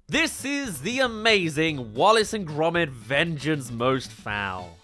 This is the amazing Wallace and Gromit Vengeance Most Fowl.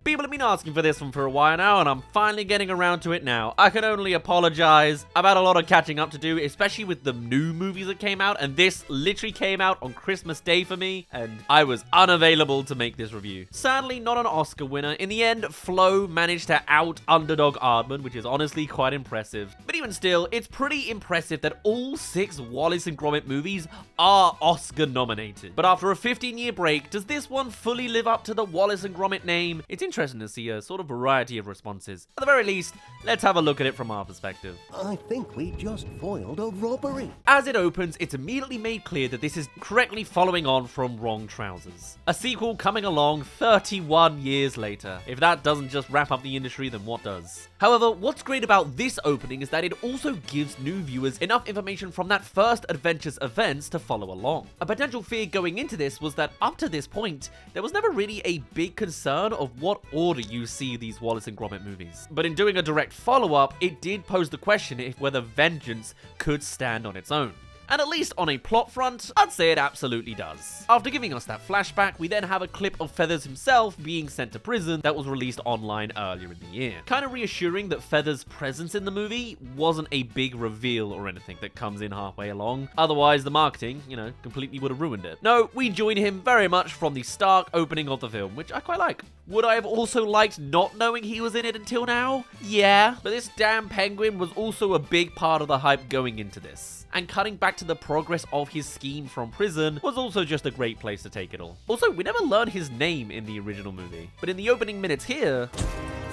People have been asking for this one for a while now, and I'm finally getting around to it now. I can only apologize. I've had a lot of catching up to do, especially with the new movies that came out, and this literally came out on Christmas Day for me, and I was unavailable to make this review. Sadly, not an Oscar winner. In the end, Flo managed to out underdog Aardman, which is honestly quite impressive. But even still, it's pretty impressive that all 6 Wallace and Gromit movies are Oscar nominated. But after a 15-year break, does this one fully live up to the Wallace and Gromit name? It's interesting to see a sort of variety of responses. At the very least, let's have a look at it from our perspective. I think we just foiled a robbery. As it opens, it's immediately made clear that this is correctly following on from Wrong Trousers, a sequel coming along 31 years later. If that doesn't just wrap up the industry, then what does? However, what's great about this opening is that it also gives new viewers enough information from that first Adventures events to follow along. A potential fear going into this was that up to this point, there was never really a big concern of what order you see these Wallace and Gromit movies. But in doing a direct follow-up, it did pose the question if whether Vengeance could stand on its own. And at least on a plot front, I'd say it absolutely does. After giving us that flashback, we then have a clip of Feathers himself being sent to prison that was released online earlier in the year. Kind of reassuring that Feathers' presence in the movie wasn't a big reveal or anything that comes in halfway along. Otherwise, the marketing, completely would have ruined it. No, we join him very much from the stark opening of the film, which I quite like. Would I have also liked not knowing he was in it until now? Yeah, but this damn penguin was also a big part of the hype going into this. And cutting back to the progress of his scheme from prison was also just a great place to take it all. Also, we never learned his name in the original movie, but in the opening minutes here,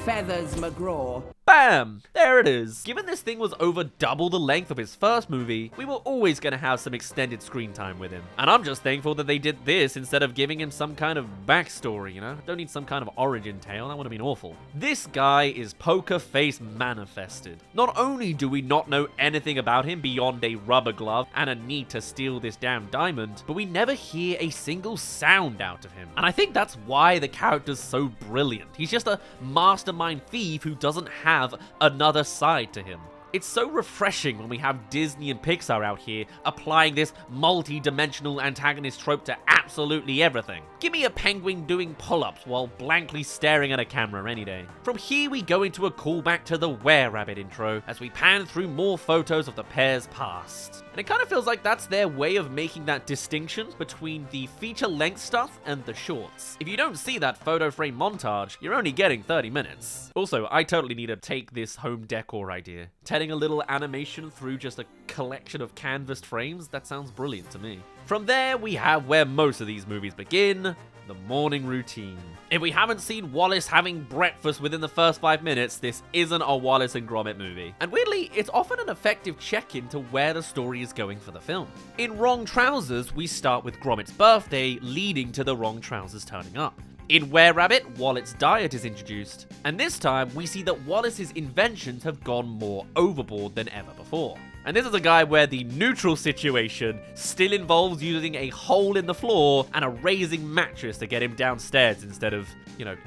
Feathers McGraw. bam! There it is. Given this thing was over double the length of his first movie, we were always going to have some extended screen time with him. And I'm just thankful that they did this instead of giving him some kind of backstory, Don't need some kind of origin tale, that would have been awful. This guy is Poker Face manifested. Not only do we not know anything about him beyond a rubber glove and a need to steal this damn diamond, but we never hear a single sound out of him. And I think that's why the character's so brilliant. He's just a mastermind thief who doesn't have another side to him. It's so refreshing when we have Disney and Pixar out here applying this multi-dimensional antagonist trope to absolutely everything. Give me a penguin doing pull-ups while blankly staring at a camera any day. From here we go into a callback to the Were-Rabbit intro as we pan through more photos of the pair's past. And it kind of feels like that's their way of making that distinction between the feature-length stuff and the shorts. If you don't see that photo frame montage, you're only getting 30 minutes. Also, I totally need to take this home decor idea. Telling a little animation through just a collection of canvassed frames, that sounds brilliant to me. From there, we have where most of these movies begin, the morning routine. If we haven't seen Wallace having breakfast within the first 5 minutes, this isn't a Wallace and Gromit movie. And weirdly, it's often an effective check-in to where the story is going for the film. In Wrong Trousers, we start with Gromit's birthday leading to the Wrong Trousers turning up. In Were-Rabbit, Wallace's diet is introduced, and this time we see that Wallace's inventions have gone more overboard than ever before. And this is a guy where the neutral situation still involves using a hole in the floor and a raising mattress to get him downstairs instead of,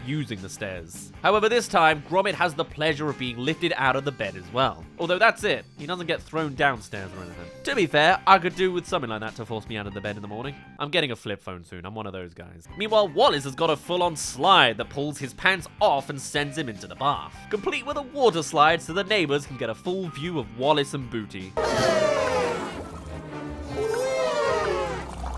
using the stairs. However, this time, Gromit has the pleasure of being lifted out of the bed as well. Although that's it, he doesn't get thrown downstairs or anything. To be fair, I could do with something like that to force me out of the bed in the morning. I'm getting a flip phone soon, I'm one of those guys. Meanwhile, Wallace has got a full-on slide that pulls his pants off and sends him into the bath. Complete with a water slide so the neighbors can get a full view of Wallace and Booty.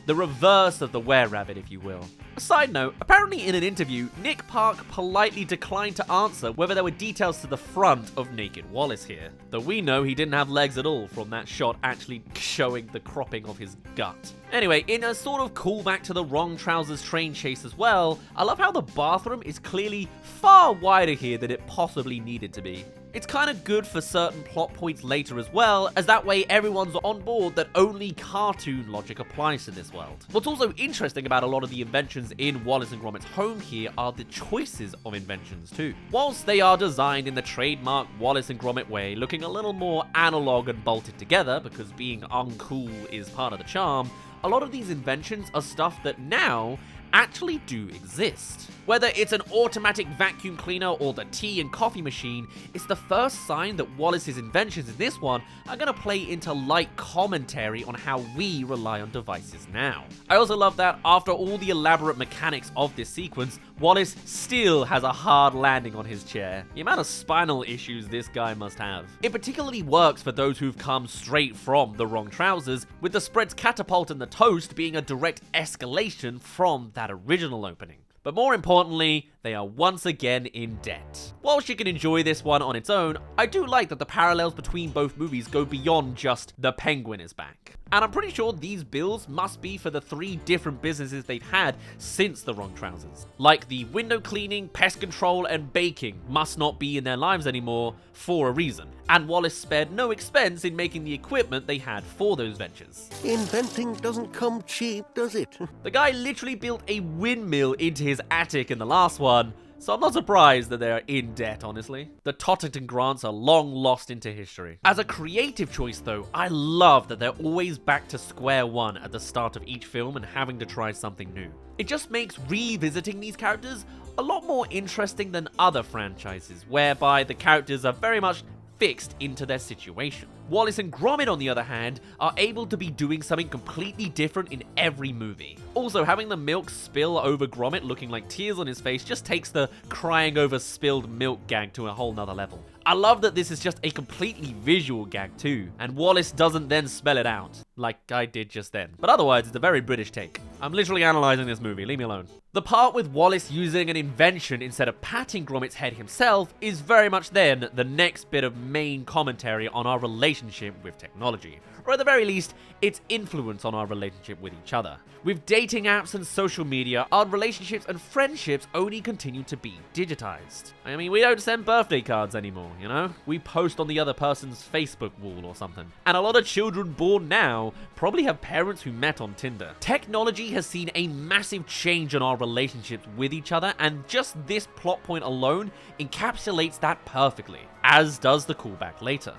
The reverse of the Were-Rabbit, if you will. A side note, apparently in an interview, Nick Park politely declined to answer whether there were details to the front of naked Wallace here. Though we know he didn't have legs at all from that shot actually showing the cropping of his gut. Anyway, in a sort of callback to the Wrong Trousers train chase as well, I love how the bathroom is clearly far wider here than it possibly needed to be. It's kind of good for certain plot points later as well, as that way everyone's on board that only cartoon logic applies to this world. What's also interesting about a lot of the inventions in Wallace and Gromit's home here are the choices of inventions too. Whilst they are designed in the trademark Wallace and Gromit way, looking a little more analog and bolted together because being uncool is part of the charm, a lot of these inventions are stuff that now actually do exist. Whether it's an automatic vacuum cleaner or the tea and coffee machine, it's the first sign that Wallace's inventions in this one are going to play into light commentary on how we rely on devices now. I also love that after all the elaborate mechanics of this sequence, Wallace still has a hard landing on his chair. The amount of spinal issues this guy must have. It particularly works for those who've come straight from The Wrong Trousers, with the spreads catapult and the toast being a direct escalation from that original opening. But more importantly, they are once again in debt. Whilst you can enjoy this one on its own, I do like that the parallels between both movies go beyond just the Penguin is back. And I'm pretty sure these bills must be for the 3 different businesses they've had since The Wrong Trousers. Like the window cleaning, pest control, and baking must not be in their lives anymore for a reason. And Wallace spared no expense in making the equipment they had for those ventures. Inventing doesn't come cheap, does it? The guy literally built a windmill into his attic in the last one, so I'm not surprised that they're in debt, honestly. The Totterton grants are long lost into history. As a creative choice though, I love that they're always back to square one at the start of each film and having to try something new. It just makes revisiting these characters a lot more interesting than other franchises, whereby the characters are very much fixed into their situation. Wallace and Gromit, on the other hand, are able to be doing something completely different in every movie. Also, having the milk spill over Gromit looking like tears on his face just takes the crying over spilled milk gag to a whole nother level. I love that this is just a completely visual gag too, and Wallace doesn't then spell it out, like I did just then. But otherwise, it's a very British take. I'm literally analyzing this movie, leave me alone. The part with Wallace using an invention instead of patting Gromit's head himself is very much then the next bit of main commentary on our relationship with technology, or at the very least, its influence on our relationship with each other. With dating apps and social media, our relationships and friendships only continue to be digitized. I mean, we don't send birthday cards anymore, you know? We post on the other person's Facebook wall or something. And a lot of children born now probably have parents who met on Tinder. Technology has seen a massive change in our relationships with each other, and just this plot point alone encapsulates that perfectly, as does the callback later.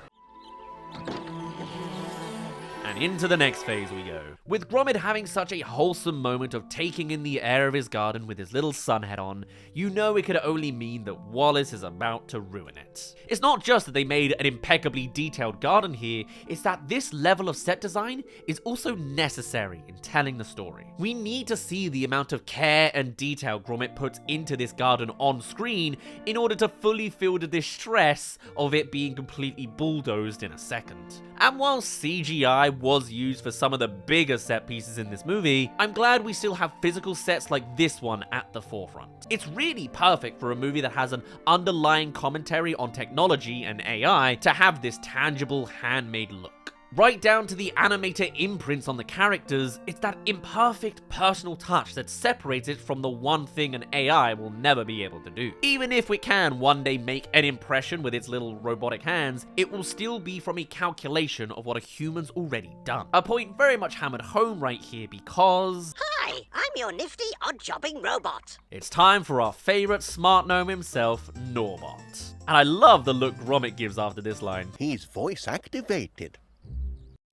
And into the next phase we go. With Gromit having such a wholesome moment of taking in the air of his garden with his little sun hat on, you know it could only mean that Wallace is about to ruin it. It's not just that they made an impeccably detailed garden here, it's that this level of set design is also necessary in telling the story. We need to see the amount of care and detail Gromit puts into this garden on screen in order to fully feel the distress of it being completely bulldozed in a second. And while CGI was used for some of the bigger set pieces in this movie, I'm glad we still have physical sets like this one at the forefront. It's really perfect for a movie that has an underlying commentary on technology and AI to have this tangible, handmade look. Right down to the animator imprints on the characters, it's that imperfect personal touch that separates it from the one thing an AI will never be able to do. Even if we can one day make an impression with its little robotic hands, it will still be from a calculation of what a human's already done. A point very much hammered home right here because... Hi, I'm your nifty odd-jobbing robot. It's time for our favorite smart gnome himself, Norbot. And I love the look Gromit gives after this line. He's voice activated.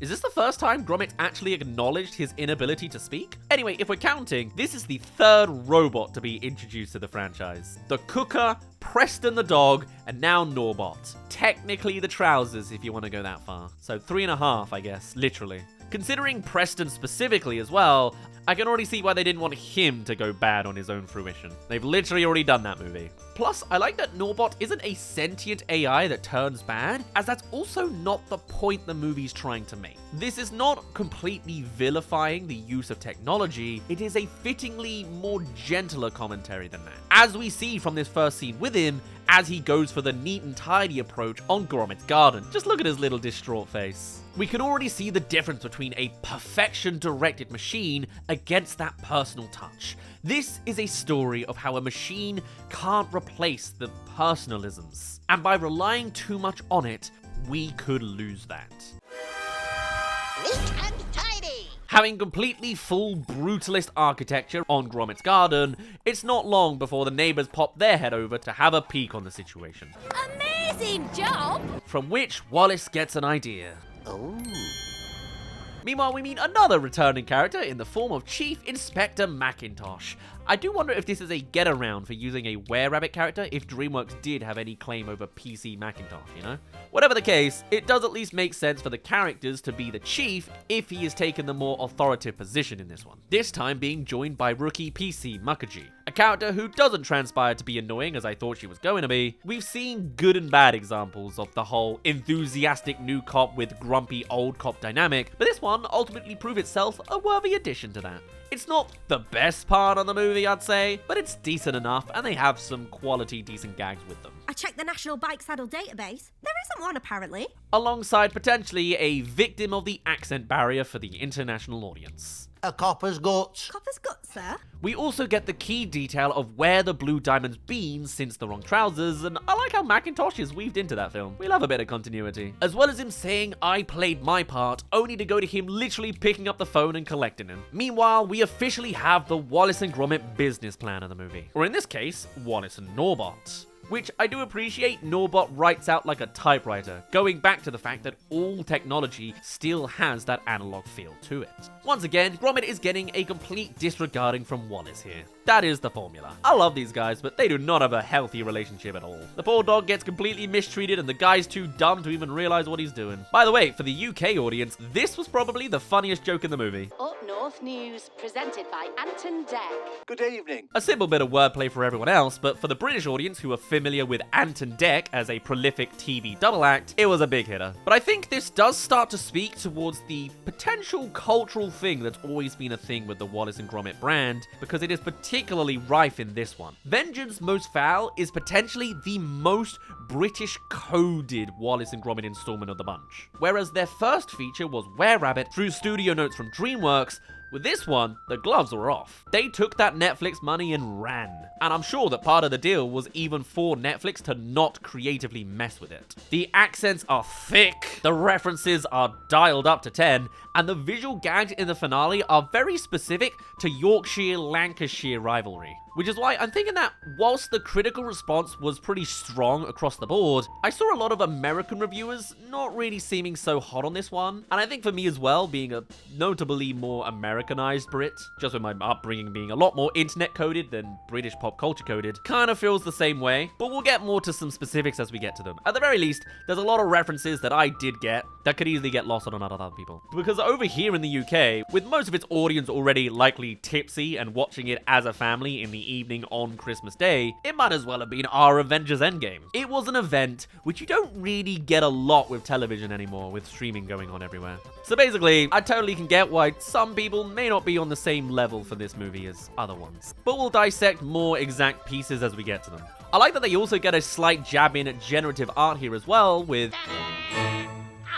Is this the first time Gromit actually acknowledged his inability to speak? Anyway, if we're counting, this is the third robot to be introduced to the franchise. The cooker, Preston the dog, and now Norbot. Technically the trousers, if you want to go that far. So 3.5, I guess, literally. Considering Preston specifically as well, I can already see why they didn't want him to go bad on his own fruition. They've literally already done that movie. Plus, I like that Norbot isn't a sentient AI that turns bad, as that's also not the point the movie's trying to make. This is not completely vilifying the use of technology, it is a fittingly more gentler commentary than that. As we see from this first scene with him, as he goes for the neat and tidy approach on Gromit's garden. Just look at his little distraught face. We can already see the difference between a perfection-directed machine against that personal touch. This is a story of how a machine can't replace the personalisms, and by relying too much on it, we could lose that. Neat and tidy. Having completely full brutalist architecture on Gromit's garden, it's not long before the neighbors pop their head over to have a peek on the situation. Amazing job! From which Wallace gets an idea. Oh. Meanwhile, we meet another returning character in the form of Chief Inspector Macintosh. I do wonder if this is a get-around for using a Were-Rabbit character if DreamWorks did have any claim over PC Macintosh, you know? Whatever the case, it does at least make sense for the characters to be the Chief if he has taken the more authoritative position in this one. This time being joined by rookie PC Mukherjee, a character who doesn't transpire to be annoying as I thought she was going to be. We've seen good and bad examples of the whole enthusiastic new cop with grumpy old cop dynamic, but this one ultimately proved itself a worthy addition to that. It's not the best part of the movie, I'd say, but it's decent enough, and they have some quality, decent gags with them. I checked the National Bike Saddle database. There isn't one, apparently. Alongside potentially a victim of the accent barrier for the international audience. A copper's guts. Copper's gut, sir. We also get the key detail of where the Blue Diamond's been since the wrong trousers, and I like how Macintosh is weaved into that film. We love a bit of continuity. As well as him saying, "I played my part," only to go to him literally picking up the phone and collecting him. Meanwhile, we officially have the Wallace and Gromit business plan of the movie. Or in this case, Wallace and Norbot. Which I do appreciate Norbot writes out like a typewriter, going back to the fact that all technology still has that analog feel to it. Once again, Gromit is getting a complete disregarding from Wallace here. That is the formula. I love these guys, but they do not have a healthy relationship at all. The poor dog gets completely mistreated and the guy's too dumb to even realize what he's doing. By the way, for the UK audience, this was probably the funniest joke in the movie. Up North News, presented by Anton Deck. Good evening. A simple bit of wordplay for everyone else, but for the British audience who are familiar with Anton Deck as a prolific TV double act, it was a big hitter. But I think this does start to speak towards the potential cultural thing that's always been a thing with the Wallace and Gromit brand, because it is particularly rife in this one. Vengeance Most Fowl is potentially the most British coded Wallace and Gromit installment of the bunch. Whereas their first feature was Were-Rabbit through studio notes from DreamWorks, with this one, the gloves were off. They took that Netflix money and ran. And I'm sure that part of the deal was even for Netflix to not creatively mess with it. The accents are thick, the references are dialed up to 10, and the visual gags in the finale are very specific to Yorkshire-Lancashire rivalry. Which is why I'm thinking that whilst the critical response was pretty strong across the board, I saw a lot of American reviewers not really seeming so hot on this one. And I think for me as well, being a notably more Americanized Brit, just with my upbringing being a lot more internet coded than British pop culture coded, kind of feels the same way. But we'll get more to some specifics as we get to them. At the very least, there's a lot of references that I did get that could easily get lost on other people. Because over here in the UK, with most of its audience already likely tipsy and watching it as a family in the evening on Christmas Day, it might as well have been our Avengers Endgame. It was an event which you don't really get a lot with television anymore, with streaming going on everywhere. So basically, I totally can get why some people may not be on the same level for this movie as other ones. But we'll dissect more exact pieces as we get to them. I like that they also get a slight jab in at generative art here as well with...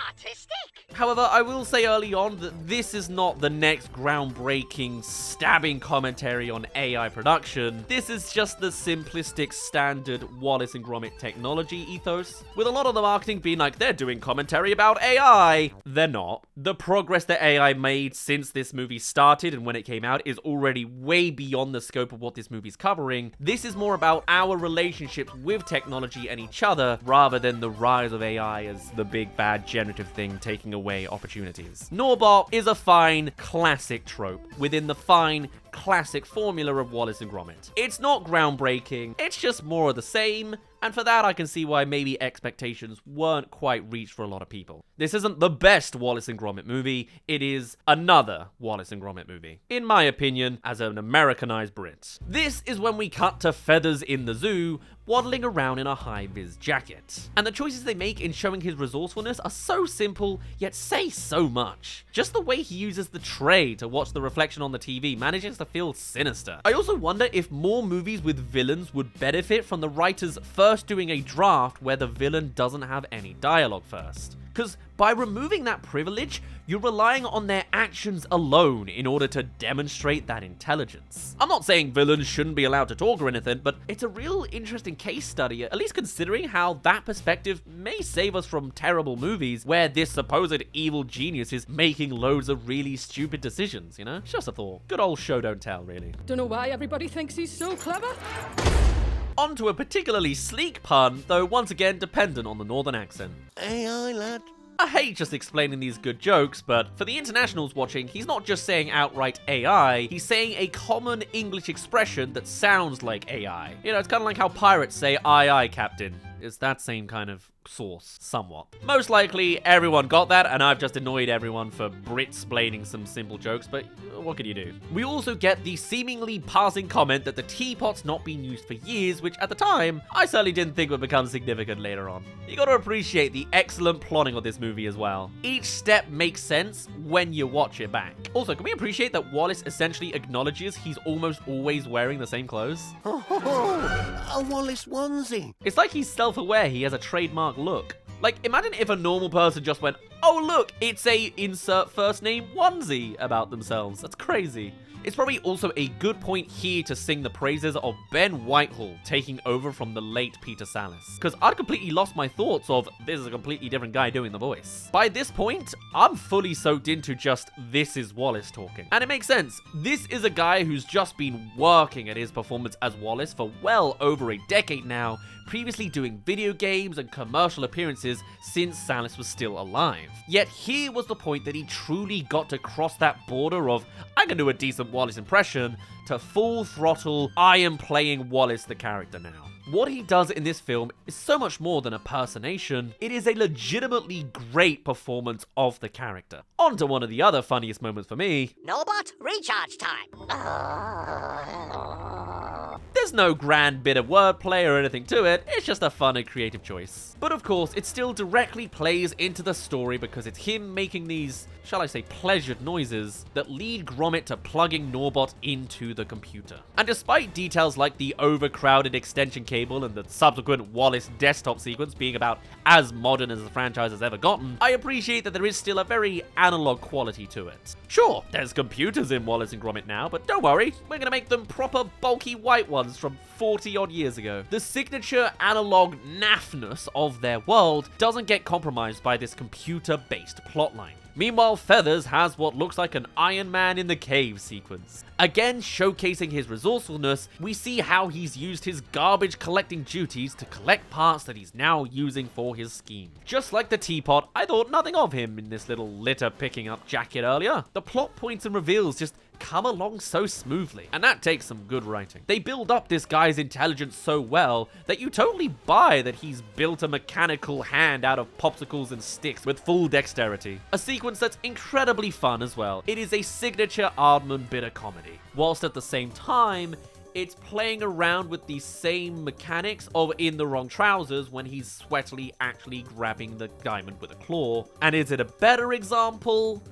Artistic. However, I will say early on that this is not the next groundbreaking, stabbing commentary on AI production. This is just the simplistic, standard Wallace and Gromit technology ethos, with a lot of the marketing being like, they're doing commentary about AI. They're not. The progress that AI made since this movie started and when it came out is already way beyond the scope of what this movie's covering. This is more about our relationships with technology and each other, rather than the rise of AI as the big bad generative thing taking away opportunities. Norbot is a fine, classic trope within the fine, classic formula of Wallace and Gromit. It's not groundbreaking, it's just more of the same, and for that I can see why maybe expectations weren't quite reached for a lot of people. This isn't the best Wallace and Gromit movie, it is another Wallace and Gromit movie, in my opinion, as an Americanized Brit. This is when we cut to Feathers in the zoo, waddling around in a high-vis jacket. And the choices they make in showing his resourcefulness are so simple, yet say so much. Just the way he uses the tray to watch the reflection on the TV manages to feel sinister. I also wonder if more movies with villains would benefit from the writers first doing a draft where the villain doesn't have any dialogue first. Because by removing that privilege, you're relying on their actions alone in order to demonstrate that intelligence. I'm not saying villains shouldn't be allowed to talk or anything, but it's a real interesting case study, at least considering how that perspective may save us from terrible movies where this supposed evil genius is making loads of really stupid decisions, you know? It's just a thought. Good old show don't tell, really. Don't know why everybody thinks he's so clever. On to a particularly sleek pun, though once again dependent on the northern accent. AI, lad. I hate just explaining these good jokes, but for the internationals watching, he's not just saying outright AI, he's saying a common English expression that sounds like AI. You know, it's kind of like how pirates say, "Aye, aye, Captain." It's that same kind of source, somewhat. Most likely, everyone got that, and I've just annoyed everyone for Brit-splaining some simple jokes, but what can you do? We also get the seemingly passing comment that the teapot's not been used for years, which at the time, I certainly didn't think would become significant later on. You gotta appreciate the excellent plotting of this movie as well. Each step makes sense when you watch it back. Also, can we appreciate that Wallace essentially acknowledges he's almost always wearing the same clothes? A Wallace onesie. It's like he's self-aware he has a trademark look. Like, imagine if a normal person just went, "Oh look, it's a insert first name onesie" about themselves. That's crazy. It's probably also a good point here to sing the praises of Ben Whitehall taking over from the late Peter Sallis, because I'd completely lost my thoughts of this is a completely different guy doing the voice. By this point, I'm fully soaked into just this is Wallace talking. And it makes sense. This is a guy who's just been working at his performance as Wallace for well over a decade now, previously doing video games and commercial appearances since Sallis was still alive. Yet here was the point that he truly got to cross that border of, I can do a decent Wallace impression, to full throttle, I am playing Wallace the character now. What he does in this film is so much more than a impersonation. It is a legitimately great performance of the character. On to one of the other funniest moments for me. Nobot, recharge time. There's no grand bit of wordplay or anything to it, it's just a fun and creative choice. But of course, it still directly plays into the story because it's him making these, shall I say, pleasured noises that lead Gromit to plugging Norbot into the computer. And despite details like the overcrowded extension cable and the subsequent Wallace desktop sequence being about as modern as the franchise has ever gotten, I appreciate that there is still a very analog quality to it. Sure, there's computers in Wallace and Gromit now, but don't worry, we're gonna make them proper bulky white ones from 40 odd years ago. The signature analog naffness of their world doesn't get compromised by this computer-based plotline. Meanwhile, Feathers has what looks like an Iron Man in the cave sequence. Again, showcasing his resourcefulness, we see how he's used his garbage collecting duties to collect parts that he's now using for his scheme. Just like the teapot, I thought nothing of him in this little litter picking up jacket earlier. The plot points and reveals just come along so smoothly, and that takes some good writing. They build up this guy's intelligence so well that you totally buy that he's built a mechanical hand out of popsicles and sticks with full dexterity. A sequence that's incredibly fun as well. It is a signature Aardman bit of comedy, whilst at the same time, it's playing around with the same mechanics of in the wrong trousers when he's sweatily actually grabbing the diamond with a claw. And is it a better example?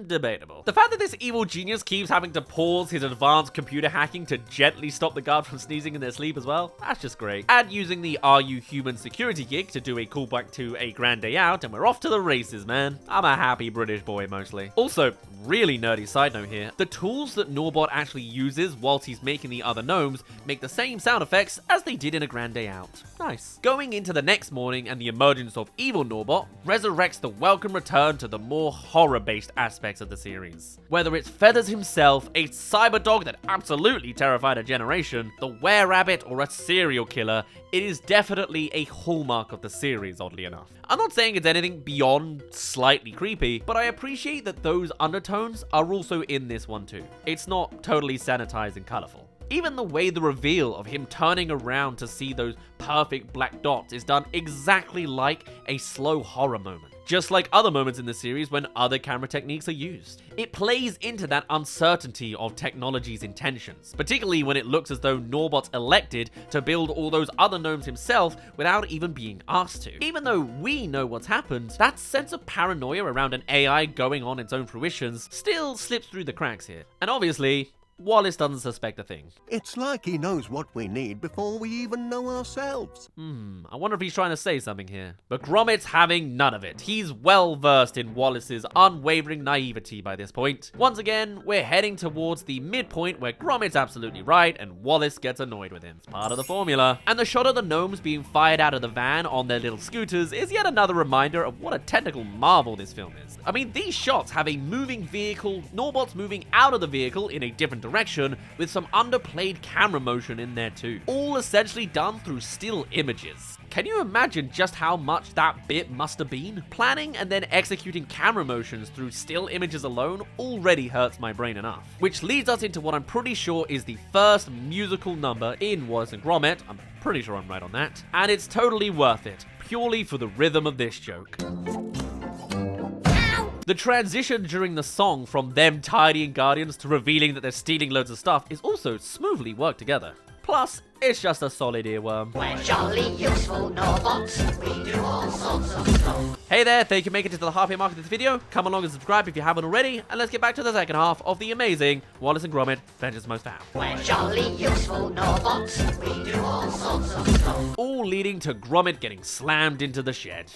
Debatable. The fact that this evil genius keeps having to pause his advanced computer hacking to gently stop the guard from sneezing in their sleep as well, that's just great. And using the Are You Human security gig to do a callback to A Grand Day Out, and we're off to the races, man. I'm a happy British boy mostly. Also, really nerdy side note here, the tools that Norbot actually uses whilst he's making the other gnomes make the same sound effects as they did in A Grand Day Out. Nice. Going into the next morning and the emergence of evil Norbot resurrects the welcome return to the more horror-based aspects of the series. Whether it's Feathers himself, a cyber dog that absolutely terrified a generation, the were-rabbit, or a serial killer, it is definitely a hallmark of the series, oddly enough. I'm not saying it's anything beyond slightly creepy, but I appreciate that those undertones are also in this one too. It's not totally sanitized and colorful. Even the way the reveal of him turning around to see those perfect black dots is done exactly like a slow horror moment. Just like other moments in the series when other camera techniques are used. It plays into that uncertainty of technology's intentions, particularly when it looks as though Norbot's elected to build all those other gnomes himself without even being asked to. Even though we know what's happened, that sense of paranoia around an AI going on its own fruitions still slips through the cracks here. And obviously, Wallace doesn't suspect a thing. It's like he knows what we need before we even know ourselves. I wonder if he's trying to say something here. But Gromit's having none of it. He's well versed in Wallace's unwavering naivety by this point. Once again, we're heading towards the midpoint where Gromit's absolutely right and Wallace gets annoyed with him. It's part of the formula. And the shot of the gnomes being fired out of the van on their little scooters is yet another reminder of what a technical marvel this film is. I mean, these shots have a moving vehicle, Norbot's moving out of the vehicle in a different direction with some underplayed camera motion in there too. All essentially done through still images. Can you imagine just how much that bit must have been? Planning and then executing camera motions through still images alone already hurts my brain enough. Which leads us into what I'm pretty sure is the first musical number in Wallace and Gromit. I'm pretty sure I'm right on that. And it's totally worth it, purely for the rhythm of this joke. The transition during the song from them tidying Guardians to revealing that they're stealing loads of stuff is also smoothly worked together. Plus, it's just a solid earworm. We're jolly useful Norbots. We do all sorts of stuff. Hey there, thank you for making it to the halfway mark of this video. Come along and subscribe if you haven't already, and let's get back to the second half of the amazing Wallace and Gromit Vengeance Most Fowl. We're jolly useful Norbots. We do all sorts of stuff. All leading to Gromit getting slammed into the shed.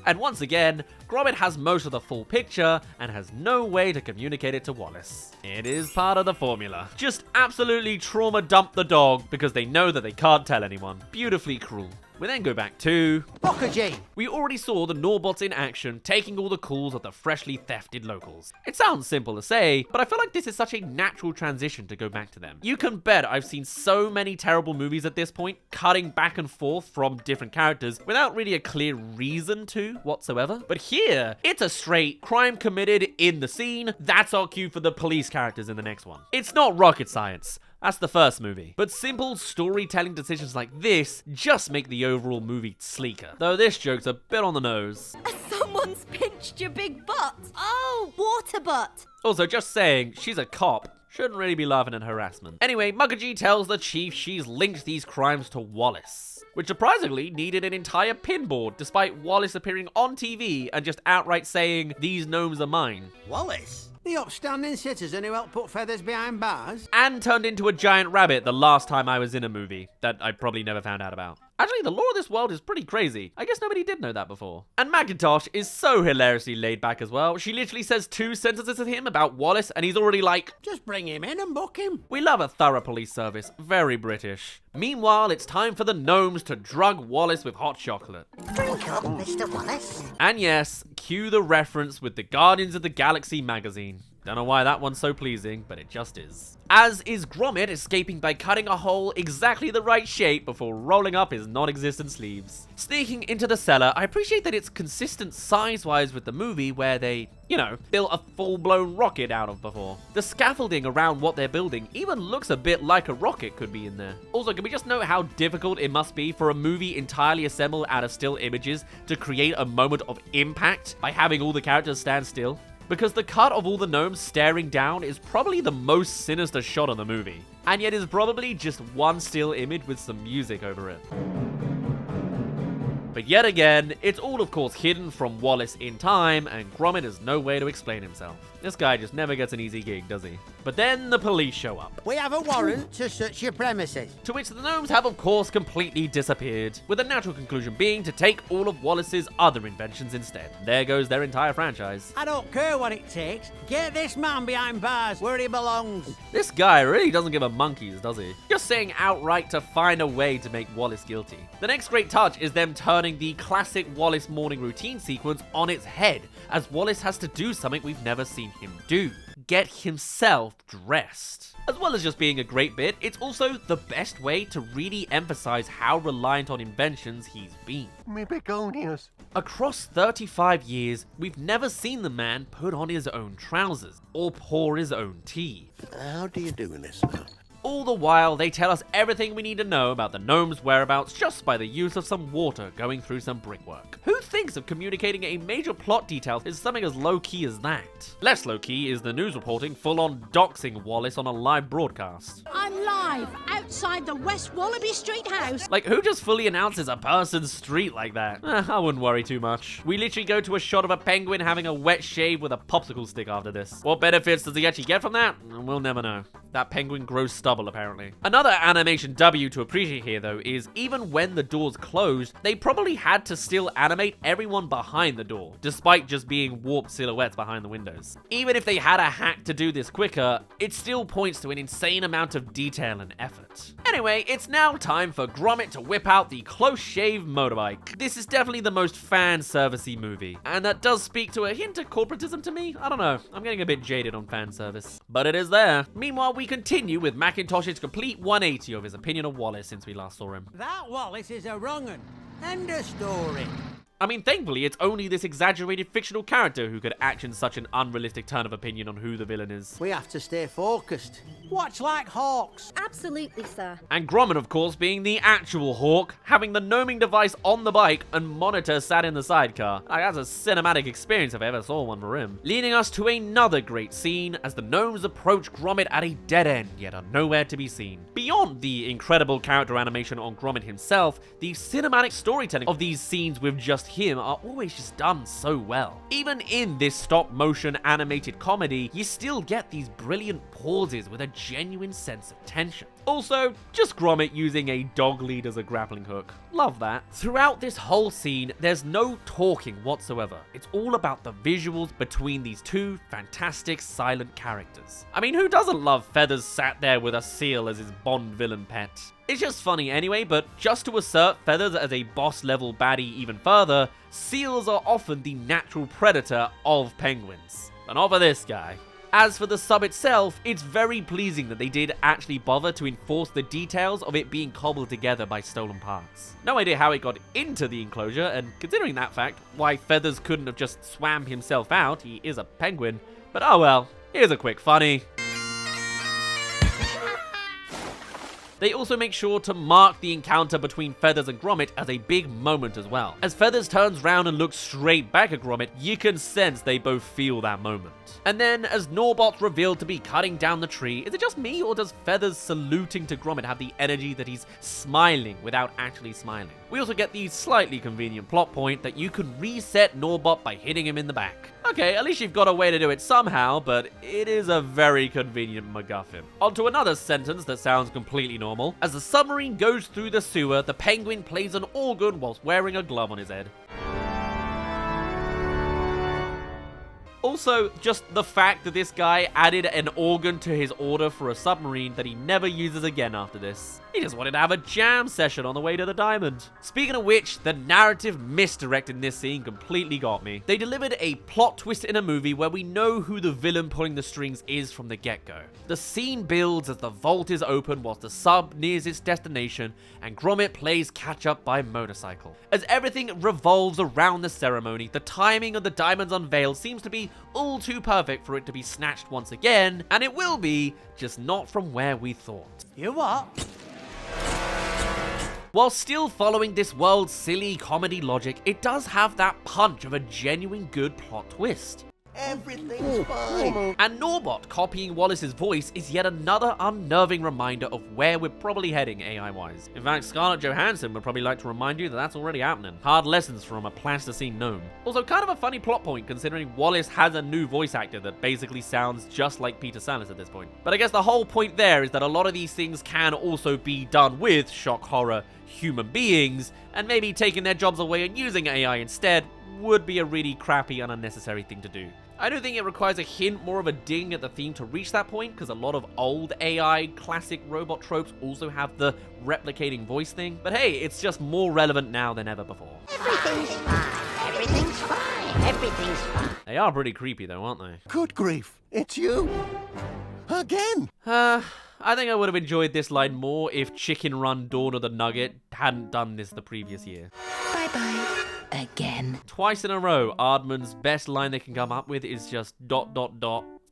And once again, Gromit has most of the full picture and has no way to communicate it to Wallace. It is part of the formula. Just absolutely trauma dump the dog because they know that they can't tell anyone. Beautifully cruel. We then go back to... Bockajay. We already saw the Norbots in action, taking all the calls of the freshly thefted locals. It sounds simple to say, but I feel like this is such a natural transition to go back to them. You can bet I've seen so many terrible movies at this point, cutting back and forth from different characters without really a clear reason to whatsoever. But here, it's a straight crime committed in the scene. That's our cue for the police characters in the next one. It's not rocket science. That's the first movie. But simple storytelling decisions like this just make the overall movie sleeker. Though this joke's a bit on the nose. Someone's pinched your big butt. Oh, water butt. Also, just saying, she's a cop. Shouldn't really be laughing at harassment. Anyway, Muggaji tells the chief she's linked these crimes to Wallace, which surprisingly needed an entire pinboard despite Wallace appearing on TV and just outright saying, "These gnomes are mine." Wallace? The upstanding citizen who helped put feathers behind bars? And turned into a giant rabbit the last time I was in a movie that I probably never found out about. Actually, the lore of this world is pretty crazy. I guess nobody did know that before. And Macintosh is so hilariously laid back as well. She literally says 2 sentences of him about Wallace and he's already like, Just bring him in and book him. we love a thorough police service. Very British. Meanwhile, it's time for the gnomes to drug Wallace with hot chocolate. Drink up, Mr. Wallace. And yes, cue the reference with the Guardians of the Galaxy magazine. Don't know why that one's so pleasing, but it just is. As is Gromit escaping by cutting a hole exactly the right shape before rolling up his non-existent sleeves. Sneaking into the cellar, I appreciate that it's consistent size-wise with the movie where they, built a full-blown rocket out of before. The scaffolding around what they're building even looks a bit like a rocket could be in there. Also, can we just note how difficult it must be for a movie entirely assembled out of still images to create a moment of impact by having all the characters stand still? Because the cut of all the gnomes staring down is probably the most sinister shot in the movie, and yet is probably just one still image with some music over it. But yet again, it's all of course hidden from Wallace in time, and Gromit has no way to explain himself. This guy just never gets an easy gig, does he? But then the police show up. We have a warrant to search your premises. To which the gnomes have of course completely disappeared, with the natural conclusion being to take all of Wallace's other inventions instead. There goes their entire franchise. I don't care what it takes. Get this man behind bars where he belongs. This guy really doesn't give a monkeys, does he? Just saying outright to find a way to make Wallace guilty. The next great touch is them turning the classic Wallace morning routine sequence on its head, as Wallace has to do something we've never seen him do. Get himself dressed. As well as just being a great bit, it's also the best way to really emphasize how reliant on inventions he's been. Me begonias. Across 35 years, we've never seen the man put on his own trousers or pour his own tea. How do you do this now? All the while, they tell us everything we need to know about the gnome's whereabouts just by the use of some water going through some brickwork. Who thinks of communicating a major plot detail is something as low-key as that? Less low-key is the news reporting full-on doxing Wallace on a live broadcast. I'm live outside the West Wallaby Street house. Like, who just fully announces a person's street like that? I wouldn't worry too much. We literally go to a shot of a penguin having a wet shave with a popsicle stick after this. What benefits does he actually get from that? We'll never know. That penguin grows stubborn double, apparently. Another animation W to appreciate here, though, is even when the doors closed, they probably had to still animate everyone behind the door, despite just being warped silhouettes behind the windows. Even if they had a hack to do this quicker, it still points to an insane amount of detail and effort. Anyway, it's now time for Gromit to whip out the close-shave motorbike. This is definitely the most fan-servicey movie, and that does speak to a hint of corporatism to me. I don't know, I'm getting a bit jaded on fan service, but it is there. Meanwhile, we continue with Macintosh's complete 180 of his opinion of Wallace since we last saw him. That Wallace is a wrong 'un. End of story. I mean, thankfully, it's only this exaggerated fictional character who could action such an unrealistic turn of opinion on who the villain is. We have to stay focused. Watch like hawks. Absolutely, sir. And Gromit, of course, being the actual hawk, having the gnoming device on the bike and monitor sat in the sidecar. Like, that's a cinematic experience if I ever saw one for him. Leading us to another great scene as the gnomes approach Gromit at a dead end, yet are nowhere to be seen. Beyond the incredible character animation on Gromit himself, the cinematic storytelling of these scenes with just him are always just done so well. Even in this stop motion animated comedy, you still get these brilliant pauses with a genuine sense of tension. Also, just Gromit using a dog lead as a grappling hook. Love that. Throughout this whole scene, there's no talking whatsoever. It's all about the visuals between these two fantastic silent characters. I mean, who doesn't love Feathers sat there with a seal as his Bond villain pet? It's just funny anyway, but just to assert Feathers as a boss-level baddie even further, seals are often the natural predator of penguins. But not for this guy. As for the sub itself, it's very pleasing that they did actually bother to enforce the details of it being cobbled together by stolen parts. No idea how it got into the enclosure, and considering that fact, why Feathers couldn't have just swam himself out, he is a penguin, but oh well, here's a quick funny. They also make sure to mark the encounter between Feathers and Gromit as a big moment as well. As Feathers turns round and looks straight back at Gromit, you can sense they both feel that moment. And then, as Norbot's revealed to be cutting down the tree, is it just me, or does Feathers saluting to Gromit have the energy that he's smiling without actually smiling? We also get the slightly convenient plot point that you can reset Norbot by hitting him in the back. Okay, at least you've got a way to do it somehow, but it is a very convenient MacGuffin. On to another sentence that sounds completely normal. As the submarine goes through the sewer, the penguin plays an organ whilst wearing a glove on his head. Also, just the fact that this guy added an organ to his order for a submarine that he never uses again after this. He just wanted to have a jam session on the way to the diamond. Speaking of which, the narrative misdirect in this scene completely got me. They delivered a plot twist in a movie where we know who the villain pulling the strings is from the get-go. The scene builds as the vault is open whilst the sub nears its destination and Gromit plays catch-up by motorcycle. As everything revolves around the ceremony, the timing of the diamond's unveil seems to be all too perfect for it to be snatched once again, and it will be, just not from where we thought. You what? While still following this world's silly comedy logic, it does have that punch of a genuine good plot twist. Everything's fine. And Norbot copying Wallace's voice is yet another unnerving reminder of where we're probably heading AI-wise. In fact, Scarlett Johansson would probably like to remind you that that's already happening. Hard lessons from a plasticine gnome. Also, kind of a funny plot point considering Wallace has a new voice actor that basically sounds just like Peter Sellers at this point. But I guess the whole point there is that a lot of these things can also be done with shock horror human beings, and maybe taking their jobs away and using AI instead would be a really crappy and unnecessary thing to do. I do think it requires a hint more of a ding at the theme to reach that point, because a lot of old AI classic robot tropes also have the replicating voice thing. But hey, it's just more relevant now than ever before. Everything's fine. Everything's fine. Everything's fine. They are pretty creepy though, aren't they? Good grief, it's you. Again. I think I would have enjoyed this line more if Chicken Run Dawn of the Nugget hadn't done this the previous year. Bye-bye. Again. Twice in a row, Aardman's best line they can come up with is just ...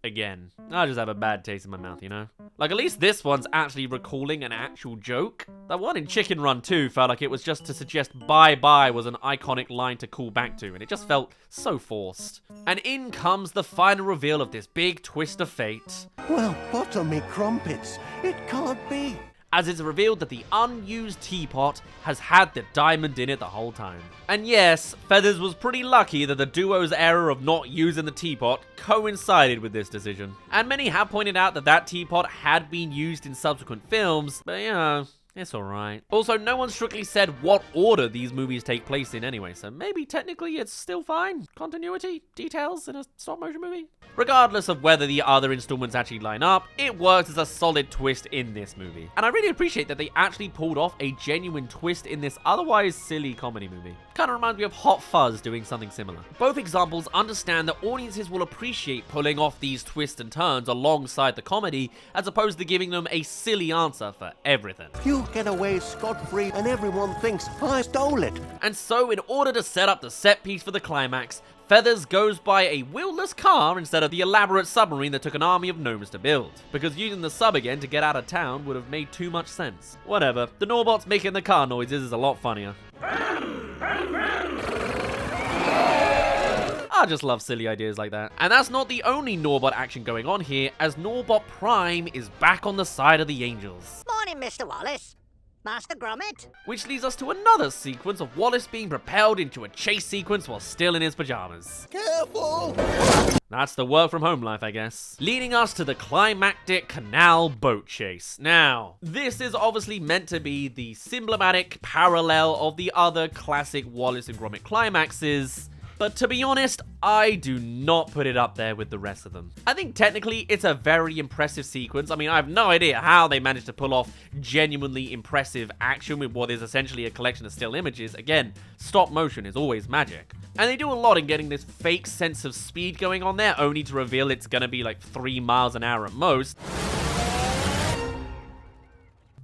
again. I just have a bad taste in my mouth, you know? Like, at least this one's actually recalling an actual joke. That one in Chicken Run 2 felt like it was just to suggest bye-bye was an iconic line to call back to, and it just felt so forced. And in comes the final reveal of this big twist of fate. Well, butter me crumpets. It can't be. as it's revealed that the unused teapot has had the diamond in it the whole time. And yes, Feathers was pretty lucky that the duo's error of not using the teapot coincided with this decision. And many have pointed out that that teapot had been used in subsequent films, but you know, it's alright. Also, no one strictly said what order these movies take place in anyway, so maybe technically it's still fine. Continuity, details in a stop motion movie. Regardless of whether the other installments actually line up, it works as a solid twist in this movie. And I really appreciate that they actually pulled off a genuine twist in this otherwise silly comedy movie. Kind of reminds me of Hot Fuzz doing something similar. Both examples understand that audiences will appreciate pulling off these twists and turns alongside the comedy, as opposed to giving them a silly answer for everything. You get away scot-free and everyone thinks I stole it. And so, in order to set up the set piece for the climax, Feathers goes by a wheelless car instead of the elaborate submarine that took an army of gnomes to build, because using the sub again to get out of town would have made too much sense. Whatever, the Norbots making the car noises is a lot funnier. I just love silly ideas like that. And that's not the only Norbot action going on here, as Norbot Prime is back on the side of the Angels. Morning, Mr. Wallace. Master Gromit. Which leads us to another sequence of Wallace being propelled into a chase sequence while still in his pajamas. Careful! That's the work from home life, I guess. Leading us to the climactic canal boat chase. Now, this is obviously meant to be the symbolic parallel of the other classic Wallace and Gromit climaxes, but to be honest, I do not put it up there with the rest of them. I think technically it's a very impressive sequence. I mean, I have no idea how they managed to pull off genuinely impressive action with what is essentially a collection of still images. Again, stop motion is always magic. And they do a lot in getting this fake sense of speed going on there, only to reveal it's gonna be like 3 miles an hour at most.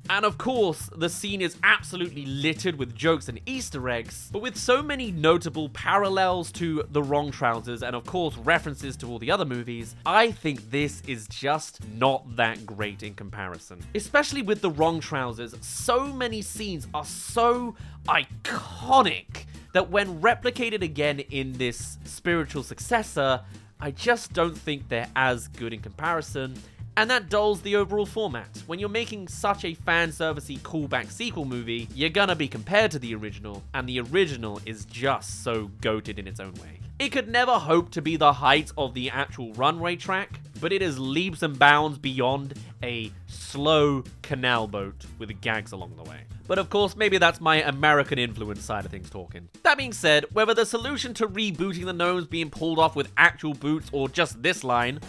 And of course, the scene is absolutely littered with jokes and Easter eggs, but with so many notable parallels to The Wrong Trousers and of course references to all the other movies, I think this is just not that great in comparison. Especially with The Wrong Trousers, so many scenes are so iconic that when replicated again in this spiritual successor, I just don't think they're as good in comparison. And that dulls the overall format. When you're making such a fan-servicey callback sequel movie, you're gonna be compared to the original, and the original is just so goated in its own way. It could never hope to be the height of the actual runway track, but it is leaps and bounds beyond a slow canal boat with gags along the way. But of course, maybe that's my American influence side of things talking. That being said, whether the solution to rebooting the gnomes being pulled off with actual boots or just this line,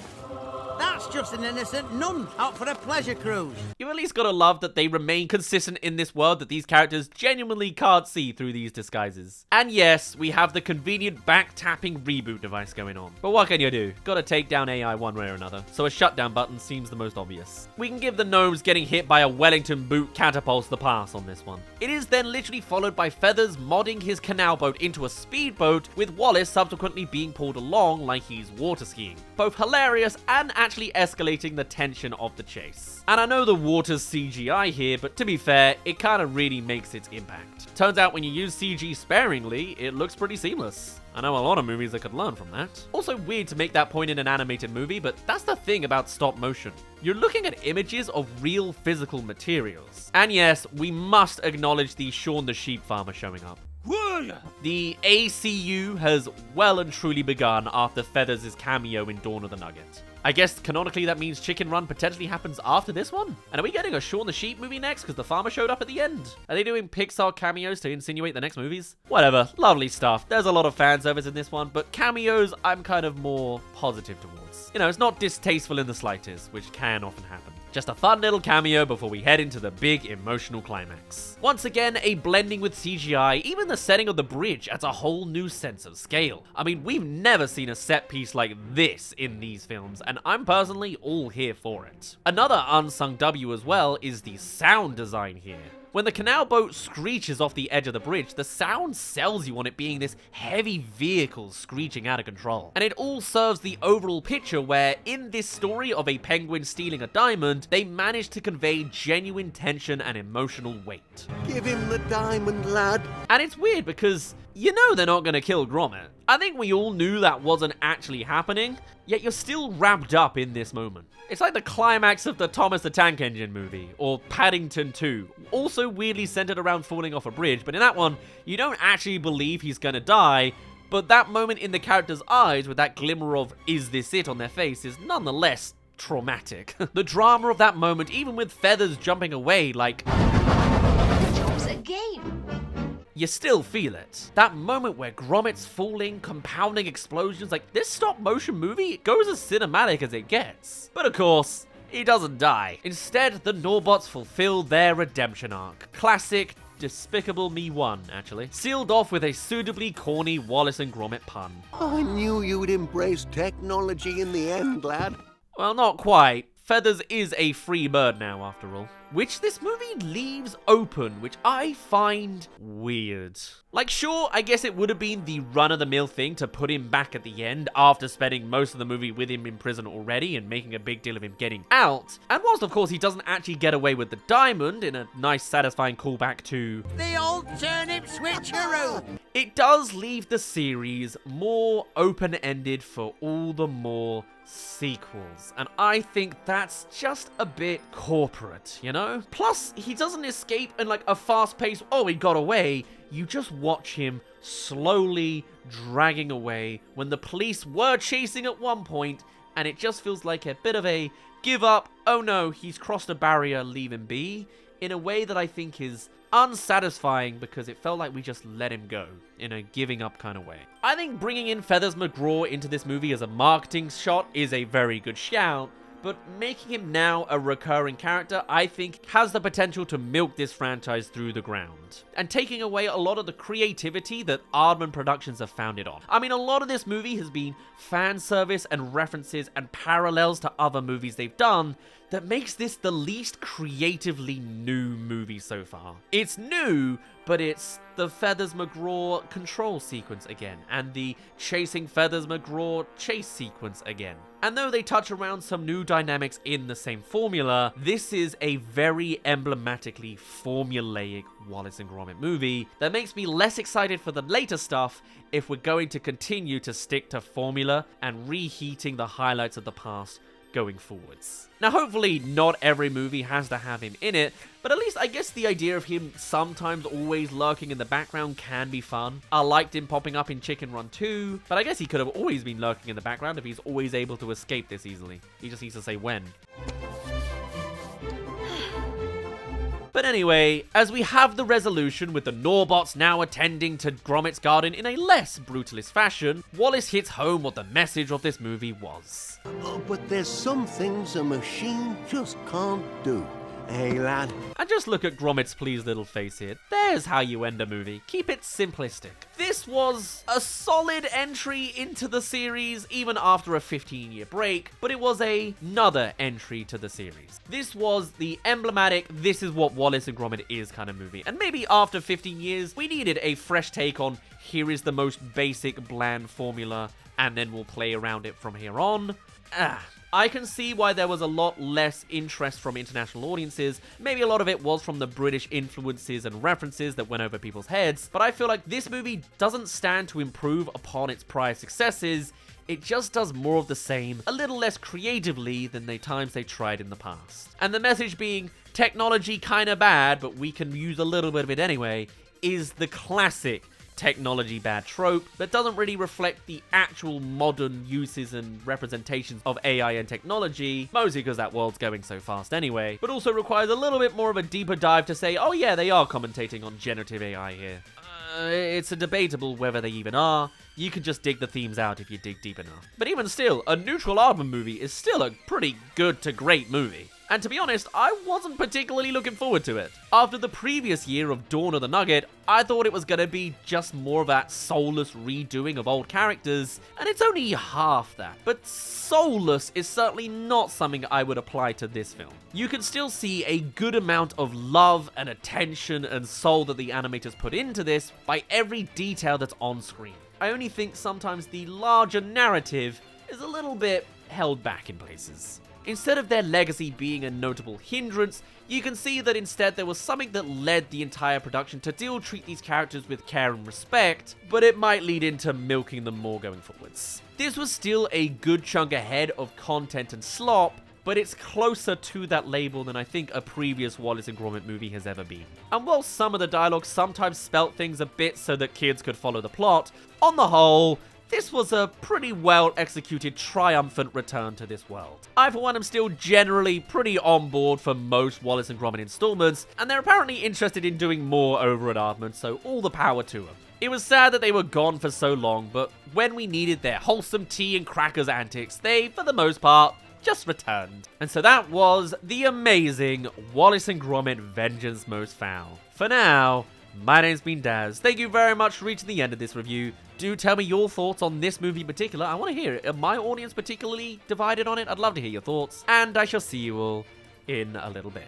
That's just an innocent nun out for a pleasure cruise. you've at least gotta love that they remain consistent in this world, that these characters genuinely can't see through these disguises. And yes, we have the convenient back-tapping reboot device going on. But what can you do? Gotta take down AI one way or another, so a shutdown button seems the most obvious. We can give the gnomes getting hit by a Wellington boot catapults the pass on this one. It is then literally followed by Feathers modding his canal boat into a speedboat, with Wallace subsequently being pulled along like he's water skiing. Both hilarious and actually escalating the tension of the chase. And I know the water's CGI here, but to be fair, it kind of really makes its impact. Turns out when you use CG sparingly, it looks pretty seamless. I know a lot of movies that could learn from that. Also weird to make that point in an animated movie, but that's the thing about stop motion. You're looking at images of real physical materials. And yes, we must acknowledge the Shaun the Sheep Farmer showing up. The ACU has well and truly begun after Feathers' cameo in Dawn of the Nugget. I guess canonically that means Chicken Run potentially happens after this one? And are we getting a Shaun the Sheep movie next because the farmer showed up at the end? Are they doing Pixar cameos to insinuate the next movies? Whatever, lovely stuff. There's a lot of fan service in this one, but cameos I'm kind of more positive towards. You know, it's not distasteful in the slightest, which can often happen. Just a fun little cameo before we head into the big emotional climax. Once again, a blending with CGI, even the setting of the bridge adds a whole new sense of scale. I mean, we've never seen a set piece like this in these films, and I'm personally all here for it. Another unsung W as well is the sound design here. When the canal boat screeches off the edge of the bridge, the sound sells you on it being this heavy vehicle screeching out of control. And it all serves the overall picture where, in this story of a penguin stealing a diamond, they manage to convey genuine tension and emotional weight. Give him the diamond, lad. And it's weird because you know they're not gonna kill Gromit. I think we all knew that wasn't actually happening, yet you're still wrapped up in this moment. It's like the climax of the Thomas the Tank Engine movie, or Paddington 2, also weirdly centered around falling off a bridge, but in that one, you don't actually believe he's gonna die, but that moment in the character's eyes with that glimmer of "is this it" on their face is nonetheless traumatic. The drama of that moment, even with Feathers jumping away, like, Job's a game. you still feel it. That moment where Gromit's falling, compounding explosions, like, this stop-motion movie, it goes as cinematic as it gets. But of course, he doesn't die. Instead, the Norbots fulfill their redemption arc. Classic Despicable Me 1, actually. Sealed off with a suitably corny Wallace and Gromit pun. I knew you'd embrace technology in the end, lad. Well, not quite. Feathers is a free bird now, after all. Which this movie leaves open, which I find weird. Like, sure, I guess it would have been the run-of-the-mill thing to put him back at the end after spending most of the movie with him in prison already and making a big deal of him getting out. And whilst, of course, he doesn't actually get away with the diamond in a nice, satisfying callback to The old turnip switcheroo. it does leave the series more open-ended for all the more sequels, and I think that's just a bit corporate, you know? Plus, he doesn't escape in like a fast-paced, oh, he got away. You just watch him slowly dragging away when the police were chasing at one point, and it just feels like a bit of a give up, oh no, he's crossed a barrier, leave him be, in a way that I think is unsatisfying because it felt like we just let him go in a giving up kind of way. I think bringing in Feathers McGraw into this movie as a marketing shot is a very good shout, but making him now a recurring character, I think, has the potential to milk this franchise through the ground, and taking away a lot of the creativity that Aardman Productions have founded on. I mean, a lot of this movie has been fan service and references and parallels to other movies they've done that makes this the least creatively new movie so far. It's new, but it's the Feathers McGraw control sequence again, and the chasing Feathers McGraw chase sequence again. And though they touch around some new dynamics in the same formula, this is a very emblematically formulaic Wallace and Gromit movie that makes me less excited for the later stuff if we're going to continue to stick to formula and reheating the highlights of the past going forwards. Now, hopefully not every movie has to have him in it, but at least I guess the idea of him sometimes always lurking in the background can be fun. I liked him popping up in Chicken Run 2, but I guess he could have always been lurking in the background if he's always able to escape this easily. He just needs to say when. But anyway, as we have the resolution with the Norbots now attending to Gromit's garden in a less brutalist fashion, Wallace hits home what the message of this movie was. Oh, but there's some things a machine just can't do. Hey, lad. And just look at Gromit's pleased little face here. There's how you end a movie. Keep it simplistic. This was a solid entry into the series, even after a 15-year break, but it was another entry to the series. This was the emblematic, this is what Wallace and Gromit is kind of movie. And maybe after 15 years, we needed a fresh take on, here is the most basic, bland formula, and then we'll play around it from here on. I can see why there was a lot less interest from international audiences. Maybe a lot of it was from the British influences and references that went over people's heads, but I feel like this movie doesn't stand to improve upon its prior successes. It just does more of the same, a little less creatively than the times they tried in the past. And the message being, technology kinda bad, but we can use a little bit of it anyway, is the classic technology bad trope that doesn't really reflect the actual modern uses and representations of AI and technology, mostly because that world's going so fast anyway, but also requires a little bit more of a deeper dive to say, oh yeah, they are commentating on generative AI here. It's a debatable whether they even are. You can just dig the themes out if you dig deep enough. But even still, a neutral Aardman movie is still a pretty good to great movie. And to be honest, I wasn't particularly looking forward to it. After the previous year of Dawn of the Nugget, I thought it was going to be just more of that soulless redoing of old characters, and it's only half that. But soulless is certainly not something I would apply to this film. You can still see a good amount of love and attention and soul that the animators put into this by every detail that's on screen. I only think sometimes the larger narrative is a little bit held back in places. Instead of their legacy being a notable hindrance, you can see that instead there was something that led the entire production to still treat these characters with care and respect, but it might lead into milking them more going forwards. This was still a good chunk ahead of content and slop, but it's closer to that label than I think a previous Wallace and Gromit movie has ever been. And while some of the dialogue sometimes spelt things a bit so that kids could follow the plot, on the whole, this was a pretty well executed, triumphant return to this world. I, for one, am still generally pretty on board for most Wallace and Gromit installments, and they're apparently interested in doing more over at Aardman, so all the power to them. It was sad that they were gone for so long, but when we needed their wholesome tea and crackers antics, they, for the most part, just returned. And so that was the amazing Wallace and Gromit Vengeance Most Fowl. For now, my name's been Daz. Thank you very much for reaching the end of this review. Do tell me your thoughts on this movie in particular. I want to hear it. Are my audience particularly divided on it? I'd love to hear your thoughts. And I shall see you all in a little bit.